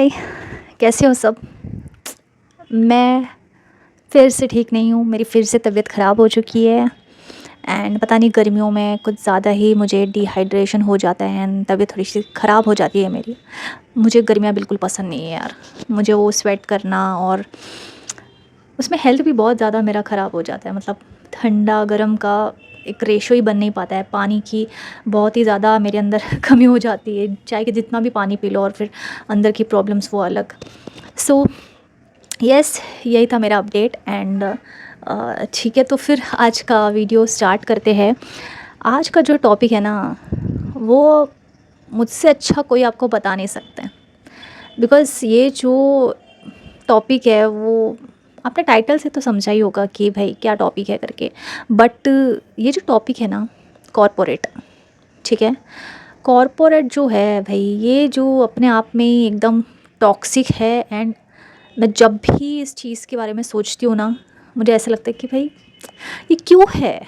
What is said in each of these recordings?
हाय, कैसे हो सब। मैं फिर से ठीक नहीं हूँ, मेरी फिर से तबीयत ख़राब हो चुकी है। एंड पता नहीं गर्मियों में कुछ ज़्यादा ही मुझे डिहाइड्रेशन हो जाता है एंड तबीयत थोड़ी सी ख़राब हो जाती है मेरी। मुझे गर्मियाँ बिल्कुल पसंद नहीं है यार। मुझे वो स्वेट करना और उसमें हेल्थ भी बहुत ज़्यादा मेरा ख़राब हो जाता है। मतलब ठंडा गर्म का एक रेशो ही बन नहीं पाता है। पानी की बहुत ही ज़्यादा मेरे अंदर कमी हो जाती है, चाहे कि जितना भी पानी पी लो और फिर अंदर की प्रॉब्लम्स वो अलग। सो यस, यही था मेरा अपडेट। एंड ठीक है, तो फिर आज का वीडियो स्टार्ट करते हैं। आज का जो टॉपिक है ना, वो मुझसे अच्छा कोई आपको बता नहीं सकता है। बिकॉज़ ये जो टॉपिक है वो आपने टाइटल से तो समझा ही होगा कि भाई क्या टॉपिक है करके। बट ये जो टॉपिक है ना, कॉरपोरेट, ठीक है। कॉरपोरेट जो है भाई, ये जो अपने आप में ही एकदम टॉक्सिक है। एंड मैं जब भी इस चीज़ के बारे में सोचती हूँ ना, मुझे ऐसा लगता है कि भाई ये क्यों है,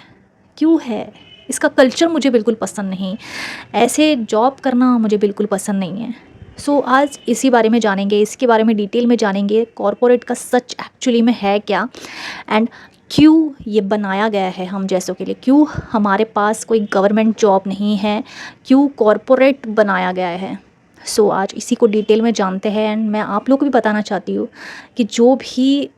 क्यों है। इसका कल्चर मुझे बिल्कुल पसंद नहीं, ऐसे जॉब करना मुझे बिल्कुल पसंद नहीं है। सो आज इसी बारे में जानेंगे, इसके बारे में डिटेल में जानेंगे कॉरपोरेट का सच एक्चुअली में है क्या। एंड क्यों ये बनाया गया है हम जैसों के लिए, क्यों हमारे पास कोई गवर्नमेंट जॉब नहीं है, क्यों कॉरपोरेट बनाया गया है। सो आज इसी को डिटेल में जानते हैं। एंड मैं आप लोग को भी बताना चाहती हूँ कि जो भी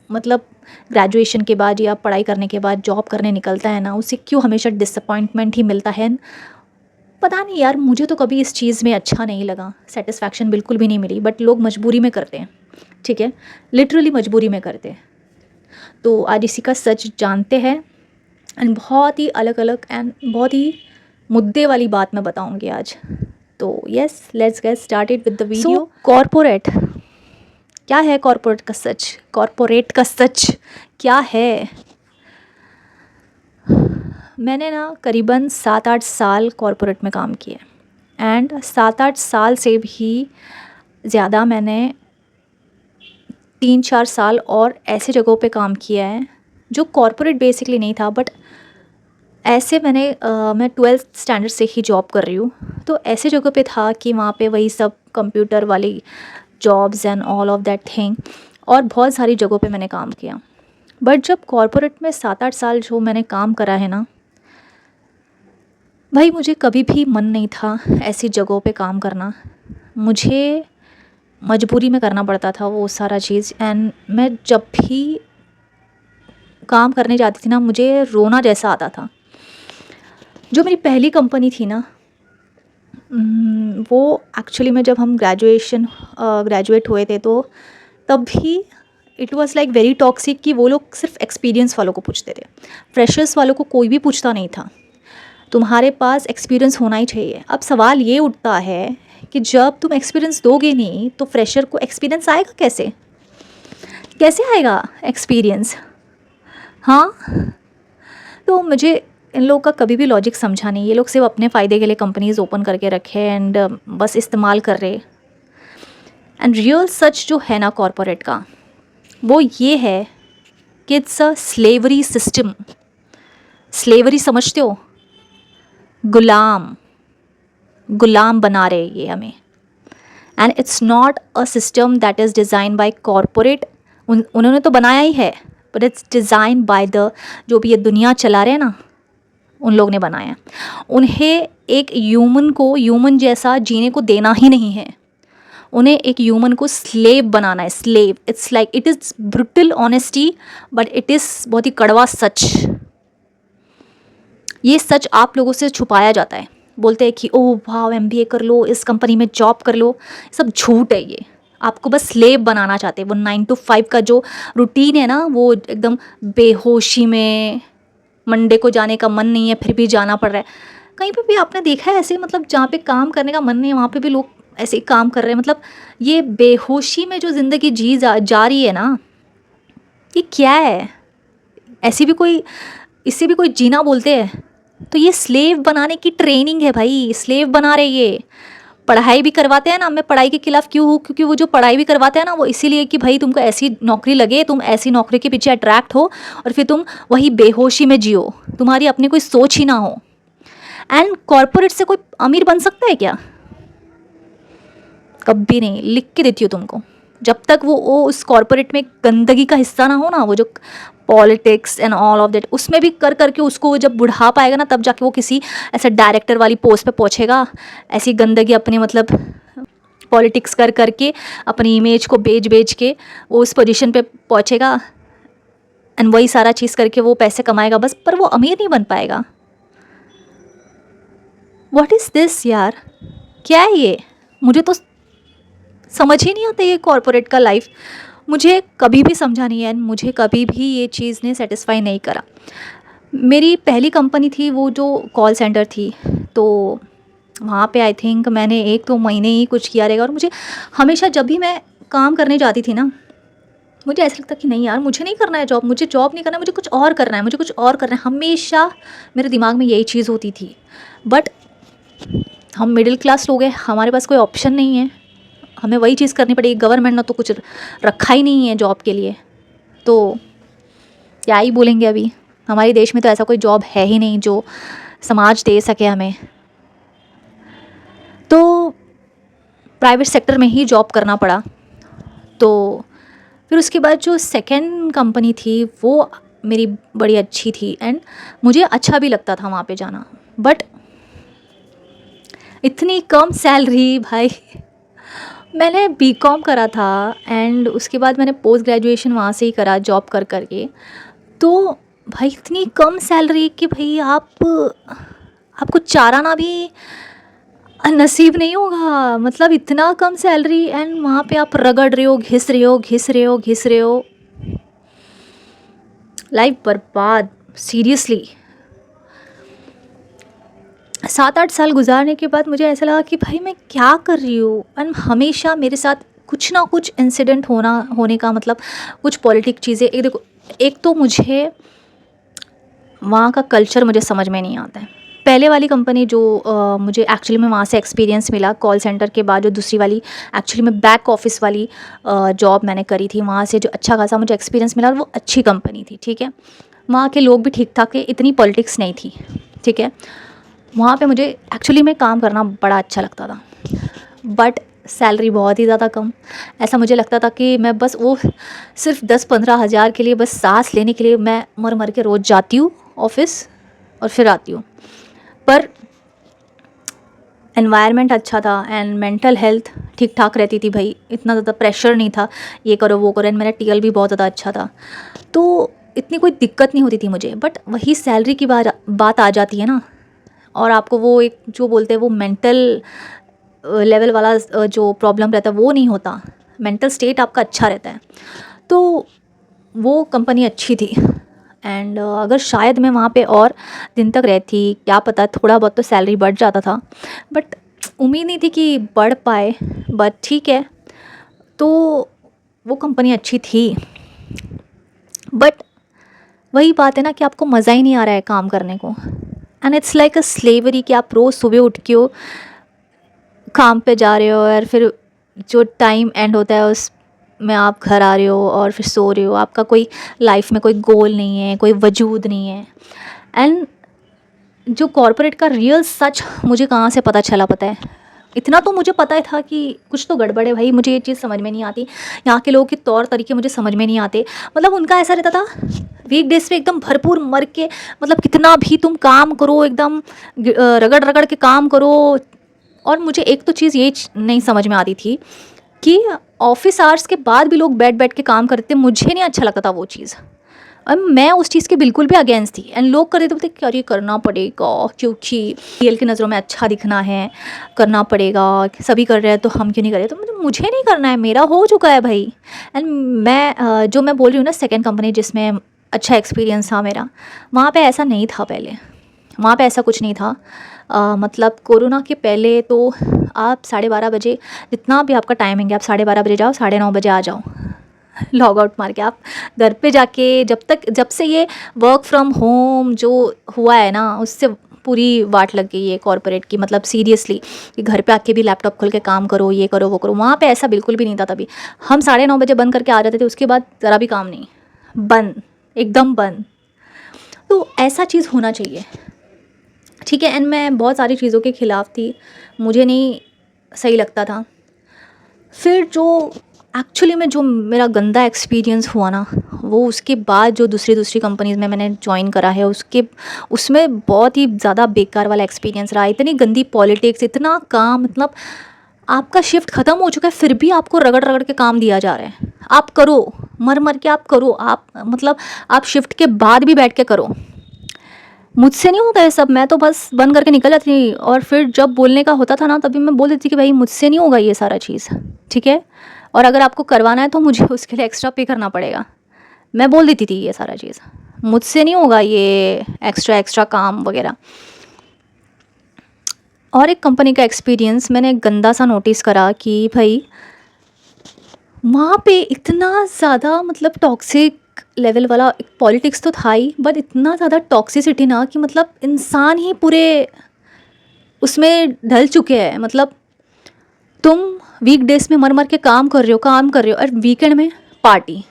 मतलब ग्रेजुएशन के बाद या पढ़ाई करने के बाद जॉब करने निकलता है ना, उसे क्यों हमेशा डिसअपॉइंटमेंट ही मिलता है। पता नहीं यार, मुझे तो कभी इस चीज़ में अच्छा नहीं लगा, सेटिस्फैक्शन बिल्कुल भी नहीं मिली। बट लोग मजबूरी में करते हैं, ठीक है, लिटरली मजबूरी में करते हैं। तो आज इसी का सच जानते हैं। एंड बहुत ही अलग अलग एंड बहुत ही मुद्दे वाली बात मैं बताऊंगी आज। तो yes, let's get started with the video. Corporate क्या है, कॉरपोरेट का सच, कॉरपोरेट का सच क्या है। मैंने ना करीबन 7-8 साल कॉरपोरेट में काम किया। एंड 7-8 साल से भी ज़्यादा मैंने 3-4 साल और ऐसे जगहों पे काम किया है जो कॉरपोरेट बेसिकली नहीं था। बट ऐसे मैं 12th स्टैंडर्ड से ही जॉब कर रही हूँ, तो ऐसे जगह पे था कि वहाँ पे वही सब कंप्यूटर वाली jobs and all of that thing, और बहुत सारी जगहों पे मैंने काम किया। बट जब कॉरपोरेट में 7-8 साल जो मैंने काम करा है ना भाई, मुझे कभी भी मन नहीं था ऐसी जगहों पे काम करना। मुझे मजबूरी में करना पड़ता था वो सारा चीज़। एंड मैं जब भी काम करने जाती थी ना, मुझे रोना जैसा आता था। जो मेरी पहली कंपनी थी ना, वो एक्चुअली में जब हम ग्रेजुएट हुए थे, तो तब भी it was like very toxic कि वो लोग सिर्फ एक्सपीरियंस वालों को पूछते थे, फ्रेशर्स वालों को कोई भी पूछता नहीं था। तुम्हारे पास एक्सपीरियंस होना ही चाहिए। अब सवाल ये उठता है कि जब तुम एक्सपीरियंस दोगे नहीं तो फ्रेशर को एक्सपीरियंस आएगा कैसे, कैसे आएगा एक्सपीरियंस। हाँ, तो मुझे इन लोगों का कभी भी लॉजिक समझा नहीं। ये लोग सिर्फ अपने फ़ायदे के लिए कंपनीज ओपन करके रखे एंड बस इस्तेमाल कर रहे। एंड रियल सच जो है ना कॉरपोरेट का, वो ये है कि it's a slavery system. Slavery समझते हो, गुलाम, गुलाम बना रहे ये हमें। And it's not a system that is design by corporate. उन्होंने तो बनाया ही है, but it's design by the जो भी ये दुनिया चला रहे हैं ना, उन लोग ने बनाया है। उन्हें एक ह्यूमन को ह्यूमन जैसा जीने को देना ही नहीं है, उन्हें एक ह्यूमन को स्लेव बनाना है। Slave, it's like it is brutal honesty, but it is बहुत ही कड़वा सच। ये सच आप लोगों से छुपाया जाता है। बोलते हैं कि ओह वाह, MBA कर लो, इस कंपनी में जॉब कर लो। सब झूठ है ये। आपको बस स्लेव बनाना चाहते हैं। वो 9 to 5 का जो रूटीन है ना, वो एकदम बेहोशी में, मंडे को जाने का मन नहीं है फिर भी जाना पड़ रहा है। कहीं पे भी आपने देखा है ऐसे, मतलब जहाँ पे काम करने का मन नहीं है वहाँ पे भी लोग ऐसे ही काम कर रहे हैं। मतलब ये बेहोशी में जो ज़िंदगी जा रही है ना, ये क्या है। ऐसी भी कोई, इससे भी कोई जीना बोलते हैं। तो ये स्लेव बनाने की ट्रेनिंग है भाई, स्लेव बना रहे ये। पढ़ाई भी करवाते हैं ना, मैं पढ़ाई के खिलाफ क्यों हूँ, क्योंकि वो जो पढ़ाई भी करवाते हैं ना, वो इसीलिए कि भाई तुमको ऐसी नौकरी लगे, तुम ऐसी नौकरी के पीछे अट्रैक्ट हो और फिर तुम वही बेहोशी में जियो, तुम्हारी अपनी कोई सोच ही ना हो। एंड कॉरपोरेट से कोई अमीर बन सकता है क्या? कभी नहीं, लिख के देती हूँ तुमको। जब तक वो उस कॉर्पोरेट में गंदगी का हिस्सा ना हो ना, वो जो politics and all of that, उसमें भी कर करके उसको जब बुढ़ा पाएगा ना, तब जाके वो किसी ऐसा डायरेक्टर वाली पोस्ट पे पहुँचेगा। ऐसी गंदगी अपनी मतलब पॉलिटिक्स कर करके अपनी इमेज को बेच बेच के वो उस पोजीशन पे पहुँचेगा, एंड वही सारा चीज़ करके वो पैसे कमाएगा बस, पर वो अमीर नहीं बन पाएगा। व्हाट इज़ दिस यार, क्या है ये? मुझे तो समझ ही नहीं आता ये कॉर्पोरेट का लाइफ, मुझे कभी भी समझा नहीं है, मुझे कभी भी ये चीज़ ने सेटिस्फाई नहीं करा। मेरी पहली कंपनी थी वो जो कॉल सेंटर थी, तो वहाँ पे आई थिंक मैंने 1-2 महीने ही कुछ किया रहेगा, और मुझे हमेशा जब भी मैं काम करने जाती थी ना, मुझे ऐसा लगता कि नहीं यार, मुझे नहीं करना है जॉब, मुझे जॉब नहीं करना है, मुझे कुछ और करना है, मुझे कुछ और करना है। हमेशा मेरे दिमाग में यही चीज़ होती थी। बट हम मिडिल क्लास लोग हैं, हमारे पास कोई ऑप्शन नहीं है, हमें वही चीज़ करनी पड़ेगी। गवर्नमेंट ने तो कुछ रखा ही नहीं है जॉब के लिए, तो क्या ही बोलेंगे। अभी हमारे देश में तो ऐसा कोई जॉब है ही नहीं जो समाज दे सके हमें, तो प्राइवेट सेक्टर में ही जॉब करना पड़ा। तो फिर उसके बाद जो सेकंड कंपनी थी वो मेरी बड़ी अच्छी थी, एंड मुझे अच्छा भी लगता था वहाँ पे जाना, बट इतनी कम सैलरी भाई। मैंने बीकॉम करा था, एंड उसके बाद मैंने पोस्ट ग्रेजुएशन वहाँ से ही करा जॉब कर करके। तो भाई इतनी कम सैलरी कि भाई आपको चाराना भी नसीब नहीं होगा, मतलब इतना कम सैलरी, एंड वहाँ पे आप रगड़ रहे हो, घिस रहे हो, घिस रहे हो, घिस रहे हो, लाइफ बर्बाद सीरियसली। 7-8 साल गुजारने के बाद मुझे ऐसा लगा कि भाई मैं क्या कर रही हूँ, एंड हमेशा मेरे साथ कुछ ना कुछ इंसिडेंट होने का मतलब कुछ पॉलिटिक चीज़ें। एक देखो, एक तो मुझे वहाँ का कल्चर मुझे समझ में नहीं आता है। पहले वाली कंपनी जो मुझे एक्चुअली में वहाँ से एक्सपीरियंस मिला कॉल सेंटर के बाद, जो दूसरी वाली एक्चुअली में बैक ऑफिस वाली जॉब मैंने करी थी, वहाँ से जो अच्छा खासा मुझे एक्सपीरियंस मिला, वो अच्छी कंपनी थी, ठीक है। वहाँ के लोग भी ठीक ठाक थे, इतनी पॉलिटिक्स नहीं थी, ठीक है। वहाँ पे मुझे एक्चुअली में काम करना बड़ा अच्छा लगता था, बट सैलरी बहुत ही ज़्यादा कम। ऐसा मुझे लगता था कि मैं बस वो सिर्फ 10-15 हज़ार के लिए, बस सांस लेने के लिए मैं मर मर के रोज़ जाती हूँ ऑफिस और फिर आती हूँ। पर एनवायरनमेंट अच्छा था, एंड मेंटल हेल्थ ठीक ठाक रहती थी भाई, इतना ज़्यादा प्रेशर नहीं था ये करो वो करो, एंड मेरा टीएल भी बहुत ज़्यादा अच्छा था, तो इतनी कोई दिक्कत नहीं होती थी मुझे। बट वही सैलरी की बात आ जाती है ना, और आपको वो एक जो बोलते हैं वो मेंटल लेवल वाला जो प्रॉब्लम रहता है वो नहीं होता, मेंटल स्टेट आपका अच्छा रहता है। तो वो कंपनी अच्छी थी, एंड अगर शायद मैं वहाँ पे और दिन तक रहती, क्या पता थोड़ा बहुत तो सैलरी बढ़ जाता था, बट उम्मीद नहीं थी कि बढ़ पाए, बट ठीक है। तो वो कंपनी अच्छी थी, बट वही बात है ना कि आपको मज़ा ही नहीं आ रहा है काम करने को, and it's like a slavery कि आप रोज़ सुबह उठ के काम पे जा रहे हो, और फिर जो टाइम एंड होता है उस में आप घर आ रहे हो और फिर सो रहे हो। आपका कोई लाइफ में कोई गोल नहीं है, कोई वजूद नहीं है। एंड जो कॉर्पोरेट का रियल सच मुझे कहाँ से पता चला पता है, इतना तो मुझे पता ही था कि कुछ तो गड़बड़ है भाई, मुझे ये चीज़ समझ में नहीं आती। यहाँ के लोगों के तौर तरीके मुझे समझ में नहीं आते, मतलब उनका ऐसा रहता था वीक डेज पे एकदम भरपूर मर के, मतलब कितना भी तुम काम करो एकदम रगड़ रगड़ के काम करो। और मुझे एक तो चीज़ ये नहीं समझ में आती थी कि ऑफिस आवर्स के बाद भी लोग बैठ बैठ के काम करते, मुझे नहीं अच्छा लगता था वो चीज़, और मैं उस चीज़ के बिल्कुल भी अगेंस्ट थी। एंड लोग कर रहे थे, बोलते कि यार ये करना पड़ेगा क्योंकि रियल की नज़रों में अच्छा दिखना है, करना पड़ेगा, सभी कर रहे हैं तो हम क्यों नहीं कर रहे। तो मतलब मुझे नहीं करना है, मेरा हो चुका है भाई। एंड मैं जो मैं बोल रही हूँ ना सेकेंड कंपनी जिसमें अच्छा एक्सपीरियंस था मेरा, वहाँ पे ऐसा नहीं था पहले, वहाँ पे ऐसा कुछ नहीं था। मतलब कोरोना के पहले तो आप 12:30 बजे, जितना भी आपका टाइमिंग है, आप 12:30 बजे जाओ, 9:30 बजे आ जाओ, लॉग आउट मार के आप घर पे जाके, जब से ये वर्क फ्रॉम होम जो हुआ है ना, उससे पूरी वाट लग गई है कॉर्पोरेट की, मतलब सीरियसली कि घर पे आके भी लैपटॉप खोल के काम करो, ये करो वो करो। वहाँ पे ऐसा बिल्कुल भी नहीं था तभी। हम 9:30 बजे बंद करके आ जाते थे, उसके बाद ज़रा भी काम नहीं, बंद, एकदम बंद। तो ऐसा चीज़ होना चाहिए, ठीक है। एंड मैं बहुत सारी चीज़ों के ख़िलाफ़ थी, मुझे नहीं सही लगता था। फिर जो एक्चुअली में जो मेरा गंदा एक्सपीरियंस हुआ ना, वो उसके बाद जो दूसरी कंपनीज़ में मैंने जॉइन करा है उसमें बहुत ही ज़्यादा बेकार वाला एक्सपीरियंस रहा। इतनी गंदी पॉलिटिक्स, इतना काम, मतलब आपका शिफ्ट ख़त्म हो चुका है फिर भी आपको रगड़ रगड़ के काम दिया जा रहा है। आप करो, मर मर के आप करो, आप मतलब आप शिफ्ट के बाद भी बैठ के करो। मुझसे नहीं होता ये सब, मैं तो बस बंद करके निकल जाती थी। और फिर जब बोलने का होता था ना, तभी मैं बोल देती कि भाई मुझसे नहीं होगा ये सारा चीज़, ठीक है, और अगर आपको करवाना है तो मुझे उसके लिए एक्स्ट्रा पे करना पड़ेगा। मैं बोल देती थी ये सारा चीज़, मुझसे नहीं होगा ये एक्स्ट्रा काम वगैरह। और एक कंपनी का एक्सपीरियंस मैंने गंदा सा नोटिस करा कि भाई वहाँ पे इतना ज़्यादा मतलब टॉक्सिक लेवल वाला पॉलिटिक्स तो था ही, बट इतना ज़्यादा टॉक्सिसिटी ना कि मतलब इंसान ही पूरे उसमें ढल चुके हैं। मतलब तुम वीकडेज में मर मर के काम कर रहे हो और वीकेंड में पार्टी।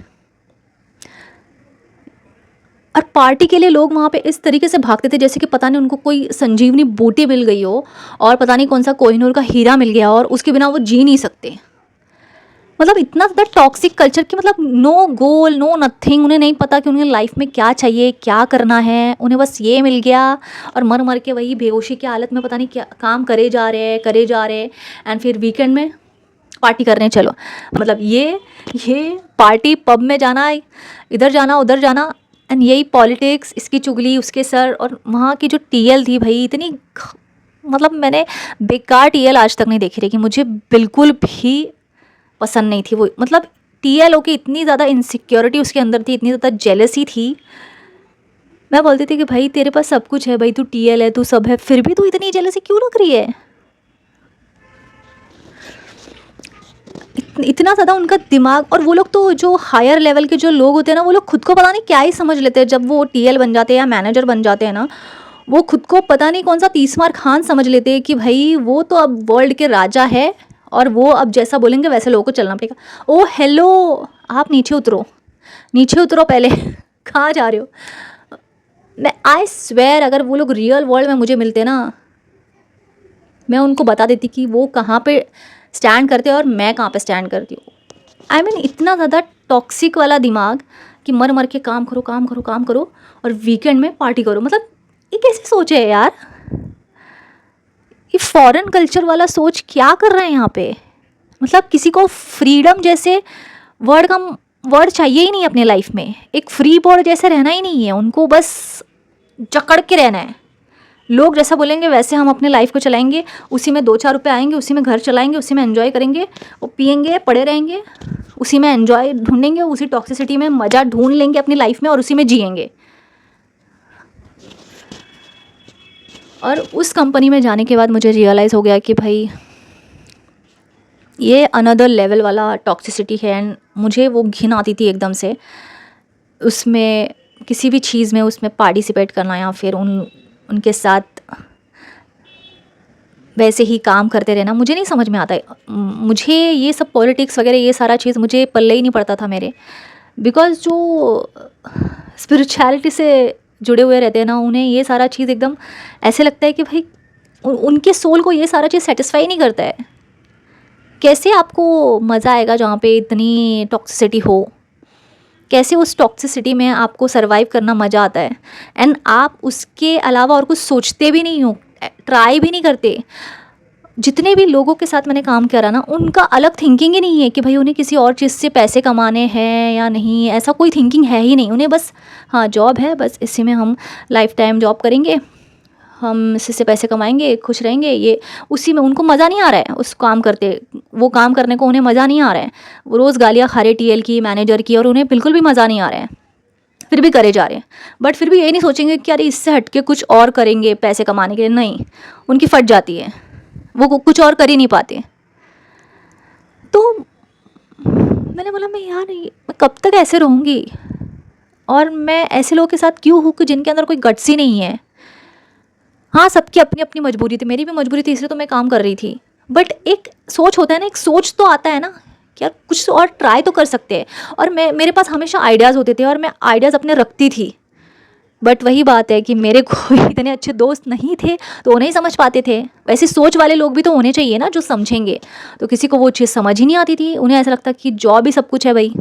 और पार्टी के लिए लोग वहाँ पे इस तरीके से भागते थे जैसे कि पता नहीं उनको कोई संजीवनी बूटी मिल गई हो और पता नहीं कौन सा कोहिनूर का हीरा मिल गया और उसके बिना वो जी नहीं सकते। मतलब इतना ज़्यादा टॉक्सिक कल्चर कि मतलब नो गोल, नो नथिंग, उन्हें नहीं पता कि उन्हें लाइफ में क्या चाहिए, क्या करना है, उन्हें बस ये मिल गया और मर मर के वही बेहोशी की हालत में पता नहीं क्या काम करे जा रहे एंड फिर वीकेंड में पार्टी करने चलो। मतलब ये पार्टी, पब में जाना, इधर जाना उधर जाना, एंड यही पॉलिटिक्स, इसकी चुगली उसके सर। और वहाँ की जो टीएल थी भाई इतनी मतलब मैंने बेकार टीएल आज तक नहीं देखी रही कि मुझे बिल्कुल भी पसंद नहीं थी वो। मतलब टीएल की इतनी ज़्यादा इनसिक्योरिटी उसके अंदर थी, इतनी ज़्यादा जेलसी थी। मैं बोलती थी कि भाई तेरे पास सब कुछ है, भाई तू टीएल है, तू सब है, फिर भी तू इतनी जेलसी क्यों लग रही है। इतना ज़्यादा उनका दिमाग। और वो लोग तो जो हायर लेवल के जो लोग होते हैं ना, वो लोग खुद को पता नहीं क्या ही समझ लेते हैं। जब वो टीएल बन जाते हैं या मैनेजर बन जाते हैं ना, वो खुद को पता नहीं कौन सा तीसमार खान समझ लेते हैं कि भाई वो तो अब वर्ल्ड के राजा है और वो अब जैसा बोलेंगे वैसे लोगों को चलना पड़ेगा। ओ हेलो, आप नीचे उतरो, नीचे उतरो पहले कहाँ जा रहे हो। मैं आई स्वेयर अगर वो लोग रियल वर्ल्ड में मुझे मिलते ना, मैं उनको बता देती कि वो कहाँ पे स्टैंड करते हैं और मैं कहाँ पे स्टैंड करती हूँ। आई मीन इतना ज़्यादा टॉक्सिक वाला दिमाग कि मर मर के काम करो काम करो काम करो और वीकेंड में पार्टी करो। मतलब ये कैसे सोचे है यार, ये फॉरेन कल्चर वाला सोच क्या कर रहे हैं यहाँ पे। मतलब किसी को फ्रीडम जैसे वर्ड चाहिए ही नहीं अपने लाइफ में। एक फ्री बर्ड जैसे रहना ही नहीं है उनको, बस जकड़ के रहना है। लोग जैसा बोलेंगे वैसे हम अपने लाइफ को चलाएंगे, उसी में 2-4 रुपए आएंगे, उसी में घर चलाएंगे, उसी में एंजॉय करेंगे और पिएंगे, पड़े रहेंगे, उसी में एंजॉय ढूंढेंगे, उसी टॉक्सिसिटी में मज़ा ढूंढ लेंगे अपनी लाइफ में और उसी में जिएंगे। और उस कंपनी में जाने के बाद मुझे रियलाइज़ हो गया कि भाई ये अनदर लेवल वाला टॉक्सिसिटी है। एंड मुझे वो घिन आती थी एकदम से उसमें किसी भी चीज़ में उसमें पार्टिसिपेट करना या फिर उनके साथ वैसे ही काम करते रहना। मुझे नहीं समझ में आता है, मुझे ये सब पॉलिटिक्स वगैरह ये सारा चीज़ मुझे पल्ले ही नहीं पड़ता था मेरे। बिकॉज़ जो स्पिरिचुअलिटी से जुड़े हुए रहते हैं ना, उन्हें ये सारा चीज़ एकदम ऐसे लगता है कि भाई उनके सोल को ये सारा चीज़ सेटिस्फाई नहीं करता है। कैसे आपको मज़ा आएगा जहाँ पे इतनी टॉक्सिसिटी हो, कैसे उस टॉक्सिसिटी में आपको सर्वाइव करना मज़ा आता है एंड आप उसके अलावा और कुछ सोचते भी नहीं हो, ट्राई भी नहीं करते। जितने भी लोगों के साथ मैंने काम करा ना, उनका अलग थिंकिंग ही नहीं है कि भाई उन्हें किसी और चीज़ से पैसे कमाने हैं या नहीं, ऐसा कोई थिंकिंग है ही नहीं उन्हें। बस हाँ जॉब है, बस इसी में हम लाइफ टाइम जॉब करेंगे, हम इसी से पैसे कमाएंगे, खुश रहेंगे, ये उसी में उनको मज़ा नहीं आ रहा है उस काम करते, वो काम करने को उन्हें मज़ा नहीं आ रहा है। वो रोज़ गालियाँ खा रहे टीएल की, मैनेजर की, और उन्हें बिल्कुल भी मज़ा नहीं आ रहा है, फिर भी करे जा रहे हैं। बट फिर भी ये नहीं सोचेंगे कि अरे इससे हट के कुछ और करेंगे पैसे कमाने के लिए, नहीं, उनकी फट जाती है, वो कुछ और कर ही नहीं पाते। तो मैंने बोला मैं यार मैं कब तक ऐसे रहूँगी और मैं ऐसे लोगों के साथ क्यों हूँ कि जिनके अंदर कोई गट्स ही नहीं है। हाँ सबकी अपनी अपनी मजबूरी थी, मेरी भी मजबूरी थी, इसलिए तो मैं काम कर रही थी। बट एक सोच होता है ना, एक सोच तो आता है ना कि यार कुछ और ट्राई तो कर सकते हैं। और मेरे पास हमेशा आइडियाज़ होते थे और मैं आइडियाज़ अपने रखती थी। बट वही बात है कि मेरे कोई इतने अच्छे दोस्त नहीं थे तो वो नहीं समझ पाते थे। वैसे सोच वाले लोग भी तो होने चाहिए ना जो समझेंगे। तो किसी को वो चीज़ समझ ही नहीं आती थी, उन्हें ऐसा लगता कि जॉब ही सब कुछ है भाई।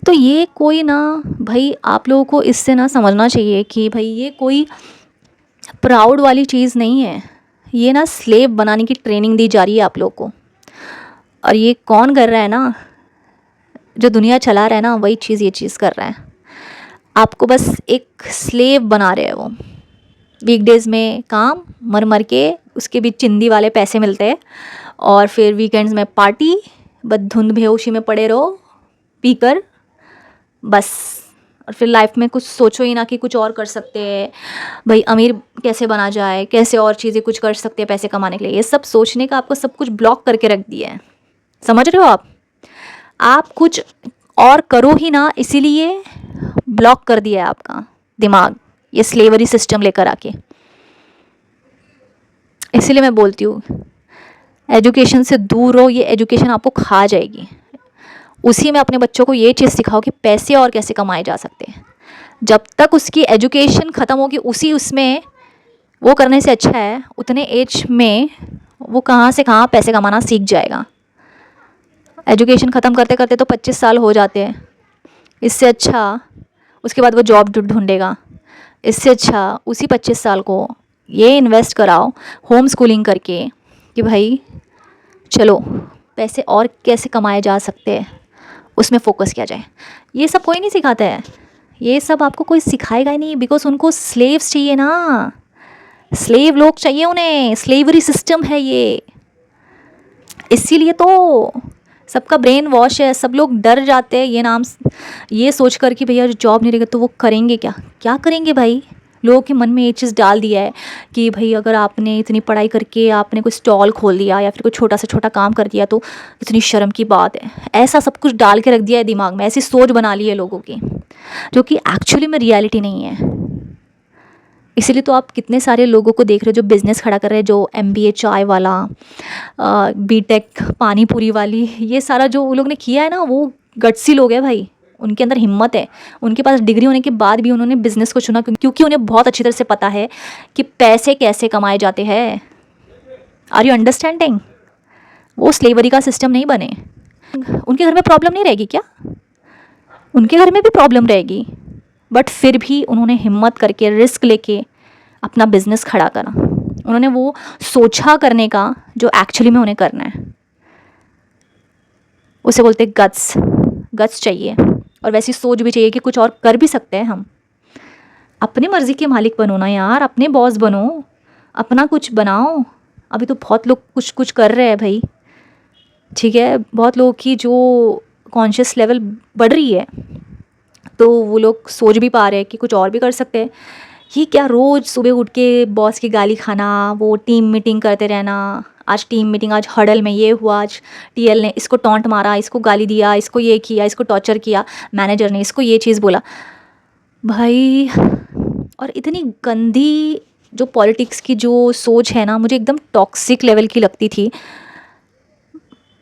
तो ये कोई ना भाई, आप लोगों को इससे ना समझना चाहिए कि भाई ये कोई प्राउड वाली चीज़ नहीं है। ये ना स्लेव बनाने की ट्रेनिंग दी जा रही है आप लोगों को। और ये कौन कर रहा है ना, जो दुनिया चला रहा है ना, वही चीज़ ये चीज़ कर रहा है। आपको बस एक स्लेव बना रहे हैं वो। वीकडेज़ में काम मर मर के, उसके भी चिंदी वाले पैसे मिलते हैं, और फिर वीकेंड्स में पार्टी, बस धुंध बेहोशी में पड़े रहो पीकर बस। और फिर लाइफ में कुछ सोचो ही ना कि कुछ और कर सकते हैं भाई, अमीर कैसे बना जाए, कैसे और चीज़ें कुछ कर सकते हैं पैसे कमाने के लिए। ये सब सोचने का आपको सब कुछ ब्लॉक करके रख दिया है। समझ रहे हो आप कुछ और करो ही ना, इसीलिए ब्लॉक कर दिया है आपका दिमाग ये स्लेवरी सिस्टम लेकर आके। इसीलिए मैं बोलती हूँ एजुकेशन से दूर रहो, ये एजुकेशन आपको खा जाएगी। उसी में अपने बच्चों को ये चीज़ सिखाओ कि पैसे और कैसे कमाए जा सकते हैं। जब तक उसकी एजुकेशन ख़त्म होगी उसी उसमें वो करने से अच्छा है उतने एज में वो कहाँ से कहाँ पैसे कमाना सीख जाएगा। एजुकेशन ख़त्म करते करते तो 25 साल हो जाते हैं। इससे अच्छा उसके बाद वो जॉब ढूंढेगा। इससे अच्छा उसी 25 साल को ये इन्वेस्ट कराओ होम स्कूलिंग करके कि भाई चलो पैसे और कैसे कमाए जा सकते हैं, उसमें फ़ोकस किया जाए। ये सब कोई नहीं सिखाता है, ये सब आपको कोई सिखाएगा ही नहीं, बिकॉज उनको स्लेव्स चाहिए ना, स्लेव लोग चाहिए उन्हें। स्लेवरी सिस्टम है ये, इसीलिए तो सबका ब्रेन वॉश है। सब लोग डर जाते हैं ये सोच कर कि भैया जॉब नहीं रहेगा तो वो करेंगे क्या, क्या करेंगे भाई। लोगों के मन में ये चीज़ डाल दिया है कि भाई अगर आपने इतनी पढ़ाई करके आपने कोई स्टॉल खोल दिया या फिर कोई छोटा से छोटा काम कर दिया तो इतनी शर्म की बात है। ऐसा सब कुछ डाल के रख दिया है दिमाग में, ऐसी सोच बना ली है लोगों की, जो कि एक्चुअली में रियलिटी नहीं है। इसीलिए तो आप कितने सारे लोगों को देख रहे हो जो बिज़नेस खड़ा कर रहे हैं, जो MBA चाय वाला, BTech पानी पूरी वाली, ये सारा जो वो लोग ने किया है ना, वो गट्सी लोग हैं भाई। उनके अंदर हिम्मत है, उनके पास डिग्री होने के बाद भी उन्होंने बिज़नेस को चुना क्योंकि उन्हें बहुत अच्छी तरह से पता है कि पैसे कैसे कमाए जाते हैं। Are you understanding? वो स्लेवरी का सिस्टम नहीं बने। उनके घर में प्रॉब्लम नहीं रहेगी क्या? उनके घर में भी प्रॉब्लम रहेगी, बट फिर भी उन्होंने हिम्मत करके रिस्क लेके अपना बिजनेस खड़ा करा। उन्होंने वो सोचा करने का जो एक्चुअली में उन्हें करना है। उसे बोलते गट्स। गट्स चाहिए और वैसी सोच भी चाहिए कि कुछ और कर भी सकते हैं हम। अपनी मर्ज़ी के मालिक बनो ना यार, अपने बॉस बनो, अपना कुछ बनाओ। अभी तो बहुत लोग कुछ कुछ कर रहे हैं भाई, ठीक है, बहुत लोगों की जो कॉन्शियस लेवल बढ़ रही है तो वो लोग सोच भी पा रहे हैं कि कुछ और भी कर सकते हैं। ये क्या रोज़ सुबह उठ के बॉस की गाली खाना, वो टीम मीटिंग करते रहना, आज टीम मीटिंग, आज हडल में ये हुआ, आज TL ने इसको टॉन्ट मारा, इसको गाली दिया, इसको ये किया, इसको टॉर्चर किया, मैनेजर ने इसको ये चीज़ बोला भाई। और इतनी गंदी जो पॉलिटिक्स की जो सोच है ना, मुझे एकदम टॉक्सिक लेवल की लगती थी।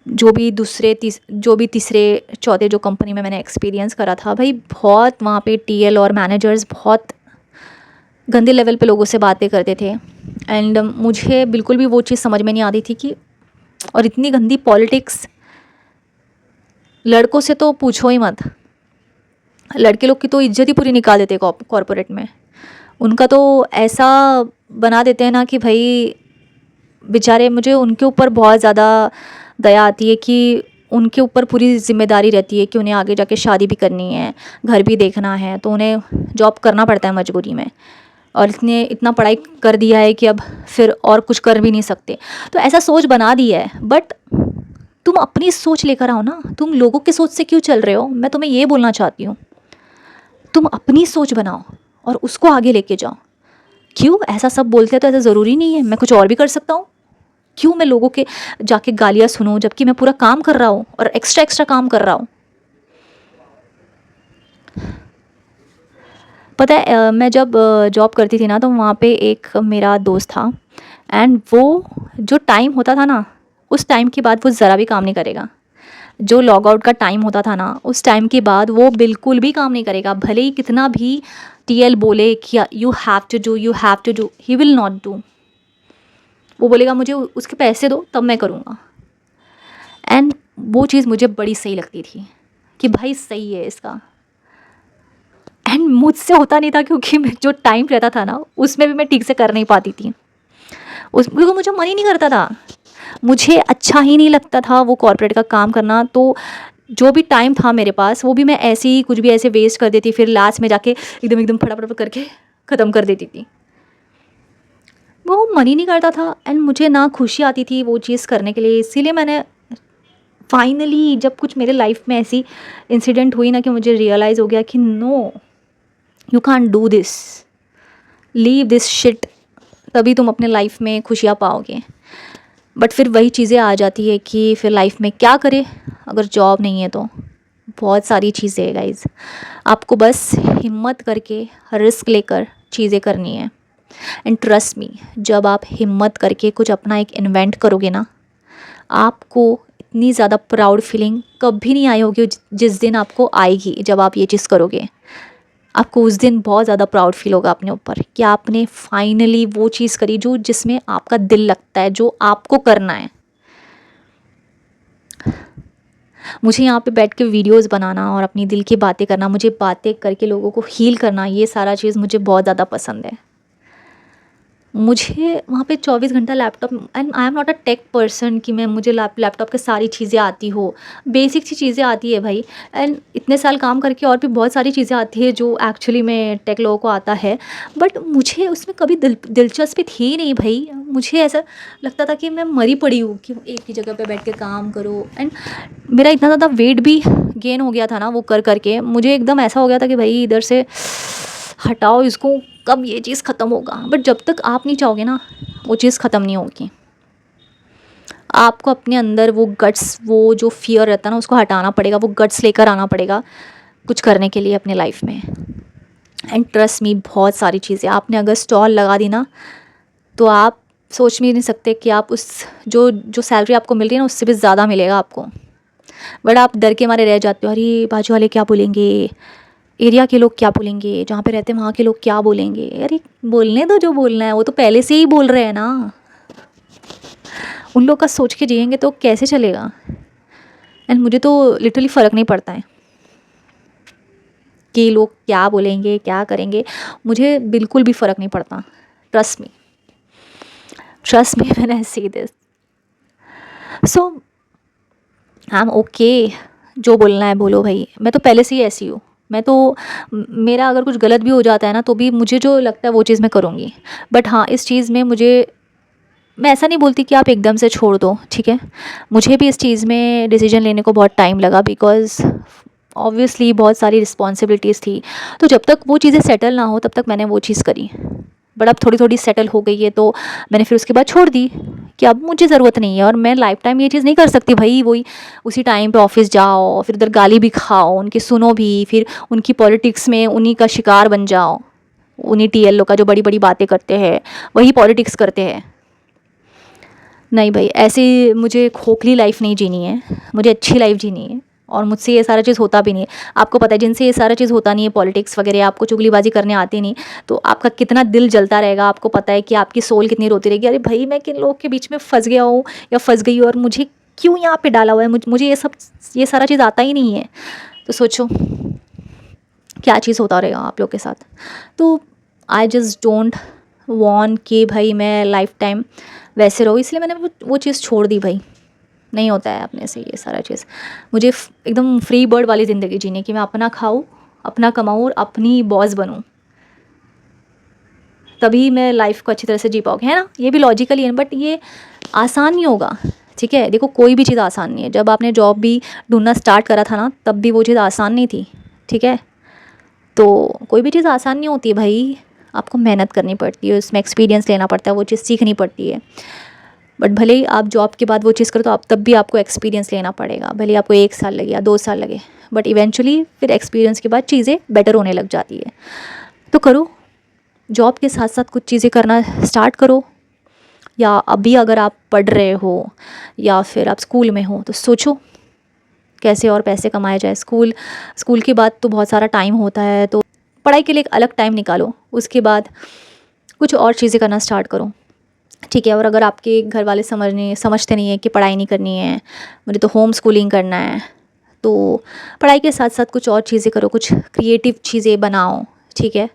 जो भी तीसरे चौथे जो कंपनी में मैंने एक्सपीरियंस करा था भाई, बहुत वहाँ पे TL और मैनेजर्स बहुत गंदे लेवल पे लोगों से बातें करते थे। एंड मुझे बिल्कुल भी वो चीज़ समझ में नहीं आती थी कि, और इतनी गंदी पॉलिटिक्स, लड़कों से तो पूछो ही मत। लड़के लोग की तो इज्जत ही पूरी निकाल देते कॉर्पोरेट में। उनका तो ऐसा बना देते हैं ना कि भाई बेचारे, मुझे उनके ऊपर बहुत ज़्यादा दया आती है कि उनके ऊपर पूरी जिम्मेदारी रहती है कि उन्हें आगे जाके शादी भी करनी है, घर भी देखना है, तो उन्हें जॉब करना पड़ता है मजबूरी में। और इतना पढ़ाई कर दिया है कि अब फिर और कुछ कर भी नहीं सकते, तो ऐसा सोच बना दी है। बट तुम अपनी सोच लेकर आओ ना, तुम लोगों के सोच से क्यों चल रहे हो? मैं तुम्हें ये बोलना चाहती हूँ, तुम अपनी सोच बनाओ और उसको आगे लेके जाओ। क्यों ऐसा सब बोलते हैं तो ऐसा ज़रूरी नहीं है मैं कुछ और भी कर सकता हूँ। क्यों मैं लोगों के जाके गालियाँ सुनूं जबकि मैं पूरा काम कर रहा हूँ और एक्स्ट्रा काम कर रहा हूँ। पता है मैं जब जॉब करती थी ना, तो वहाँ पे एक मेरा दोस्त था, एंड वो जो टाइम होता था ना, उस टाइम के बाद वो ज़रा भी काम नहीं करेगा। जो लॉग आउट का टाइम होता था ना, उस टाइम के बाद वो बिल्कुल भी काम नहीं करेगा। भले ही कितना भी टीएल बोले कि you have to do, you have to do, he will not do. वो बोलेगा मुझे उसके पैसे दो तब मैं करूँगा। एंड वो चीज़ मुझे बड़ी सही लगती थी कि भाई सही है इसका। एंड मुझसे होता नहीं था, क्योंकि मैं जो टाइम रहता था ना उसमें भी मैं ठीक से कर नहीं पाती थी। क्योंकि मुझे मन ही नहीं करता था, मुझे अच्छा ही नहीं लगता था वो कॉर्पोरेट का काम करना। तो जो भी टाइम था मेरे पास वो भी मैं ऐसे ही कुछ भी ऐसे वेस्ट कर देती, फिर लास्ट में जाके एकदम एकदम फटाफट करके ख़त्म कर देती थी। वो मन ही नहीं करता था एंड मुझे ना खुशी आती थी वो चीज़ करने के लिए। इसीलिए मैंने फाइनली जब कुछ मेरे लाइफ में ऐसी इंसिडेंट हुई ना कि मुझे रियलाइज़ हो गया कि no, you can't do this, leave this shit, तभी तुम अपने लाइफ में खुशियाँ पाओगे। बट फिर वही चीज़ें आ जाती है कि फिर लाइफ में क्या करें अगर जॉब नहीं है तो। बहुत सारी चीज़ें है गाइज, आपको बस हिम्मत करके रिस्क लेकर चीज़ें करनी है। एंड ट्रस्ट मी, जब आप हिम्मत करके कुछ अपना एक इन्वेंट करोगे ना, आपको इतनी ज़्यादा प्राउड फीलिंग कभी नहीं आई होगी जिस दिन आपको आएगी। जब आप ये चीज़ करोगे आपको उस दिन बहुत ज़्यादा प्राउड फील होगा अपने ऊपर कि आपने फाइनली वो चीज़ करी जो जिसमें आपका दिल लगता है, जो आपको करना है। मुझे यहाँ पे बैठ के वीडियोस बनाना और अपनी दिल की बातें करना, मुझे बातें करके लोगों को हील करना, ये सारा चीज़ मुझे बहुत ज़्यादा पसंद है। मुझे वहाँ पे 24 घंटा laptop, and I am not a tech person कि मैं मुझे लैपटॉप के सारी चीज़ें आती हो। बेसिक सी चीज़ें आती है भाई। एंड इतने साल काम करके और भी बहुत सारी चीज़ें आती है जो एक्चुअली में टेक लोगों को आता है, बट मुझे उसमें कभी दिलचस्पी थी नहीं भाई। मुझे ऐसा लगता था कि मैं मरी पड़ी हूँ कि एक ही जगह पे बैठ के काम करो। एंड मेरा इतना ज़्यादा वेट भी गेन हो गया था ना वो कर करके, मुझे एकदम ऐसा हो गया था कि भाई इधर से हटाओ इसको, कब ये चीज़ ख़त्म होगा। बट जब तक आप नहीं चाहोगे ना वो चीज़ ख़त्म नहीं होगी। आपको अपने अंदर वो गट्स, वो जो फियर रहता है ना उसको हटाना पड़ेगा, वो गट्स लेकर आना पड़ेगा कुछ करने के लिए अपने लाइफ में। एंड ट्रस्ट मी, बहुत सारी चीज़ें आपने अगर स्टॉल लगा दी ना तो आप सोच भी नहीं सकते कि आप उस जो सैलरी आपको मिल रही है ना उससे भी ज़्यादा मिलेगा आपको। बट आप डर के मारे रह जाते हो, अरे बाजू वाले क्या बोलेंगे, एरिया के लोग क्या बोलेंगे, जहाँ पे रहते हैं वहाँ के लोग क्या बोलेंगे। अरे बोलने दो जो बोलना है, वो तो पहले से ही बोल रहे हैं ना। उन लोग का सोच के जिएंगे तो कैसे चलेगा। एंड मुझे तो लिटरली फ़र्क नहीं पड़ता है कि लोग क्या बोलेंगे क्या करेंगे, मुझे बिल्कुल भी फ़र्क नहीं पड़ता। ट्रस्ट मी व्हेन आई से this. So I am okay, जो बोलना है बोलो भाई। मैं तो पहले से ही ऐसी हूँ। मैं तो मेरा अगर कुछ गलत भी हो जाता है ना तो भी मुझे जो लगता है वो चीज़ मैं करूँगी। बट हाँ, इस चीज़ में मैं ऐसा नहीं बोलती कि आप एकदम से छोड़ दो, ठीक है। मुझे भी इस चीज़ में डिसीजन लेने को बहुत टाइम लगा, बिकॉज़ ऑब्वियसली बहुत सारी रिस्पॉन्सिबिलिटीज़ थी। तो जब तक वो चीज़ें सेटल ना हो तब तक मैंने वो चीज़ करी। बट अब थोड़ी थोड़ी सेटल हो गई है तो मैंने फिर उसके बाद छोड़ दी कि अब मुझे ज़रूरत नहीं है। और मैं लाइफ टाइम ये चीज़ नहीं कर सकती भाई, वही उसी टाइम पे ऑफिस जाओ, फिर उधर गाली भी खाओ, उनकी सुनो भी, फिर उनकी पॉलिटिक्स में उन्हीं का शिकार बन जाओ। उन्हीं टीएलओ का जो बड़ी बड़ी बातें करते हैं वही पॉलिटिक्स करते हैं। नहीं भाई, ऐसी मुझे खोखली लाइफ नहीं जीनी है, मुझे अच्छी लाइफ जीनी है। और मुझसे ये सारा चीज़ होता भी नहीं है। आपको पता है जिनसे ये सारा चीज़ होता नहीं है, पॉलिटिक्स वगैरह, आपको चुगलीबाजी करने आती नहीं, तो आपका कितना दिल जलता रहेगा। आपको पता है कि आपकी सोल कितनी रोती रहेगी, अरे भाई मैं किन लोगों के बीच में फंस गया हूँ या फंस गई हूँ और मुझे क्यों यहाँ पे डाला हुआ है, मुझे ये सारा चीज़ आता ही नहीं है। तो सोचो क्या चीज़ होता रहेगा आप लोग के साथ। तो आई जस्ट डोंट वॉन्ट कि भाई मैं लाइफ टाइम वैसे रहो, इसलिए मैंने वो चीज़ छोड़ दी भाई। नहीं होता है अपने से ये सारा चीज़। मुझे एकदम फ्री बर्ड वाली ज़िंदगी जीनी है कि मैं अपना खाऊँ, अपना कमाऊँ और अपनी बॉस बनूँ, तभी मैं लाइफ को अच्छी तरह से जी पाऊँगी, है ना। ये भी लॉजिकली है बट ये आसान नहीं होगा, ठीक है। देखो कोई भी चीज़ आसान नहीं है। जब आपने जॉब भी ढूंढना स्टार्ट करा था ना तब भी वो चीज़ आसान नहीं थी, ठीक है। तो कोई भी चीज़ आसान नहीं होती है भाई, आपको मेहनत करनी पड़ती है, उसमें एक्सपीरियंस लेना पड़ता है, वो चीज़ सीखनी पड़ती है। बट भले ही आप जॉब के बाद वो चीज़ करो तो आप तब भी आपको एक्सपीरियंस लेना पड़ेगा, भले ही आपको 1 साल लगे या 2 साल लगे, बट इवेंचुअली फिर एक्सपीरियंस के बाद चीज़ें बेटर होने लग जाती है। तो करो, जॉब के साथ साथ कुछ चीज़ें करना स्टार्ट करो। या अभी अगर आप पढ़ रहे हो या फिर आप स्कूल में हो तो सोचो कैसे और पैसे कमाए जाए। स्कूल के बाद तो बहुत सारा टाइम होता है, तो पढ़ाई के लिए एक अलग टाइम निकालो, उसके बाद कुछ और चीज़ें करना स्टार्ट करो, ठीक है। और अगर आपके घर वाले समझते नहीं है कि पढ़ाई नहीं करनी है, मुझे तो होम स्कूलिंग करना है, तो पढ़ाई के साथ साथ कुछ और चीज़ें करो, कुछ क्रिएटिव चीज़ें बनाओ, ठीक है।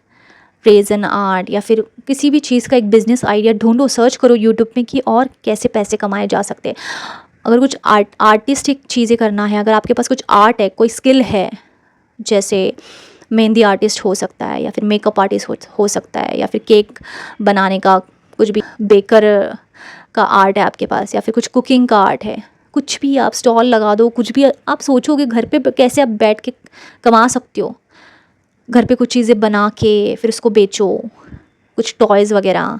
प्रेज़ एंड आर्ट या फिर किसी भी चीज़ का एक बिज़नेस आइडिया ढूंढो, सर्च करो यूट्यूब में कि और कैसे पैसे कमाए जा सकते हैं। अगर कुछ आर्टिस्टिक चीज़ें करना है, अगर आपके पास कुछ आर्ट है, कोई स्किल है, जैसे मेहंदी आर्टिस्ट हो सकता है, या फिर मेकअप आर्टिस्ट हो सकता है, या फिर केक बनाने का, कुछ भी बेकर का आर्ट है आपके पास, या फिर कुछ कुकिंग का आर्ट है, कुछ भी आप स्टॉल लगा दो। कुछ भी आप सोचोगे घर पे कैसे आप बैठ के कमा सकते हो, घर पे कुछ चीज़ें बना के फिर उसको बेचो, कुछ टॉयज़ वगैरह,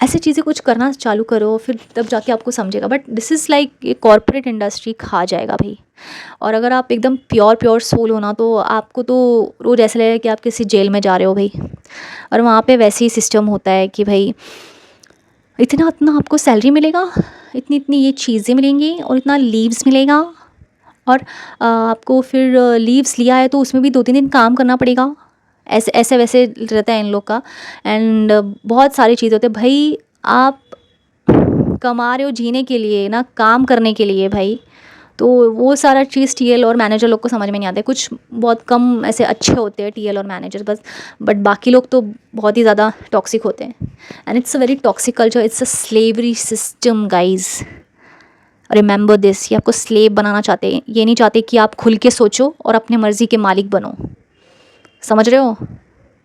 ऐसी चीज़ें कुछ करना चालू करो, फिर तब जाके आपको समझेगा। बट दिस इज़ लाइक ये कॉर्पोरेट इंडस्ट्री खा जाएगा भाई। और अगर आप एकदम प्योर सोल हो ना, तो आपको तो रोज़ ऐसा लगेगा कि आप किसी जेल में जा रहे हो भाई। और वहाँ पे वैसे ही सिस्टम होता है कि भाई इतना इतना आपको सैलरी मिलेगा, इतनी इतनी ये चीज़ें मिलेंगी, और इतना लीव्स मिलेगा, और आपको फिर लीव्स लिया है तो उसमें भी 2-3 दिन काम करना पड़ेगा। ऐसे ऐसे वैसे रहता है इन लोग का। एंड बहुत सारी चीज़ें होती है भाई। आप कमा रहे हो जीने के लिए ना, काम करने के लिए भाई। तो वो सारा चीज़ टीएल और मैनेजर लोग को समझ में नहीं आता है। कुछ बहुत कम ऐसे अच्छे होते हैं टीएल और मैनेजर बस, बट बाकी लोग तो बहुत ही ज़्यादा टॉक्सिक होते हैं। And it's a very toxic culture, it's a slavery system guys. Remember this, ये आपको स्लेव बनाना चाहते हैं, ये नहीं चाहते कि आप खुल के सोचो और अपने मर्ज़ी के मालिक बनो। समझ रहे हो?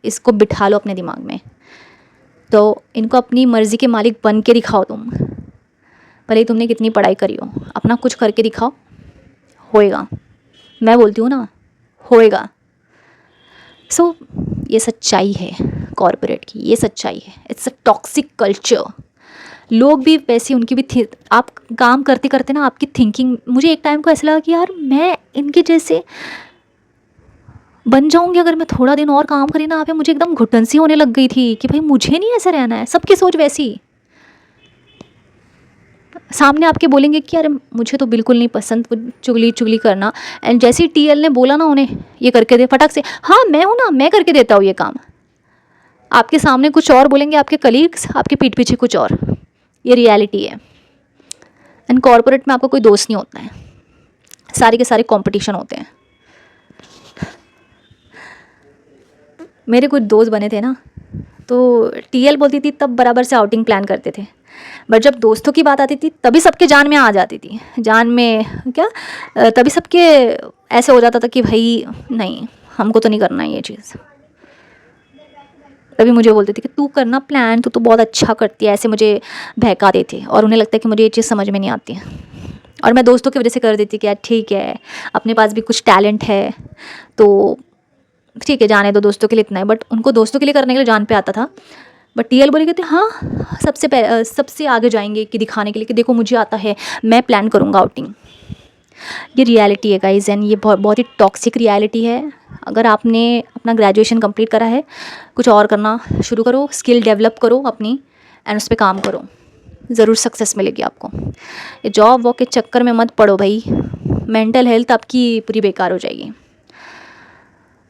इसको बिठा लो अपने दिमाग में। तो इनको अपनी मर्ज़ी के मालिक बन के दिखाओ तुम, भले ही तुमने कितनी पढ़ाई करी हो, अपना कुछ करके दिखाओ, होएगा। मैं बोलती हूँ ना, होएगा। सो ये सच्चाई है कॉर्पोरेट की, ये सच्चाई है। It's a toxic culture. लोग भी वैसे, उनकी भी थी। आप काम करते करते ना आपकी थिंकिंग, मुझे एक टाइम को ऐसा लगा कि यार मैं इनके जैसे बन जाऊंगी अगर मैं थोड़ा दिन और काम करी ना। यहाँ पे मुझे एकदम घुटन सी होने लग गई थी कि भाई मुझे नहीं ऐसे रहना है। सबकी सोच वैसी, सामने आपके बोलेंगे कि यार मुझे तो बिल्कुल नहीं पसंद चुगली चुगली करना। एंड जैसे ही टीएल ने बोला ना उन्हें ये करके दे, फटक से हाँ मैं हूँ ना, मैं करके देता हूँ ये काम। आपके सामने कुछ और बोलेंगे आपके कलीग्स, आपके पीठ पीछे कुछ और। ये रियलिटी है। एंड कॉर्पोरेट में आपका कोई दोस्त नहीं होता है, सारे के सारे कंपटीशन होते हैं। मेरे कुछ दोस्त बने थे ना, तो टीएल बोलती थी तब बराबर से आउटिंग प्लान करते थे, बट जब दोस्तों की बात आती थी तभी सबके जान में आ जाती थी। जान में क्या, तभी सबके ऐसे हो जाता था कि भाई नहीं, हमको तो नहीं करना है ये चीज़। तभी मुझे बोलते थे कि तू करना प्लान, तू तो बहुत अच्छा करती है, ऐसे मुझे बहकाते थे। और उन्हें लगता है कि मुझे ये चीज़ समझ में नहीं आती है, और मैं दोस्तों की वजह से कर देती कि यार ठीक है, अपने पास भी कुछ टैलेंट है तो ठीक है, जाने दो, दोस्तों के लिए इतना है। बट उनको दोस्तों के लिए करने के लिए जान पे आता था। बट टीएल बोले कहते हाँ सबसे आगे जाएंगे कि दिखाने के लिए कि देखो मुझे आता है, मैं प्लान करूँगा आउटिंग। ये रियलिटी है गाइज, एंड ये बहुत ही टॉक्सिक रियलिटी है। अगर आपने अपना ग्रेजुएशन कंप्लीट करा है, कुछ और करना शुरू करो, स्किल डेवलप करो अपनी, एंड उस पर काम करो, ज़रूर सक्सेस मिलेगी आपको। ये जॉब वॉब के चक्कर में मत पड़ो भाई, मेंटल हेल्थ आपकी पूरी बेकार हो जाएगी।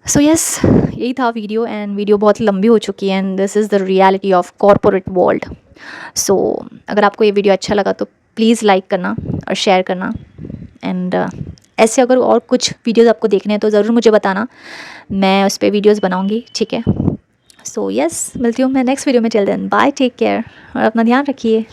सो यस, यही था वीडियो, एंड वीडियो बहुत लंबी हो चुकी है, and this is the reality of corporate world. So अगर आपको ये वीडियो अच्छा लगा तो प्लीज़ लाइक करना और शेयर करना। एंड ऐसे अगर और कुछ वीडियोज़ आपको देखने हैं तो ज़रूर मुझे बताना, मैं उस पर वीडियोज़ बनाऊँगी, ठीक है। सो यस, मिलती हूँ मैं नेक्स्ट वीडियो में। Till then bye, take care, और अपना ध्यान रखिए।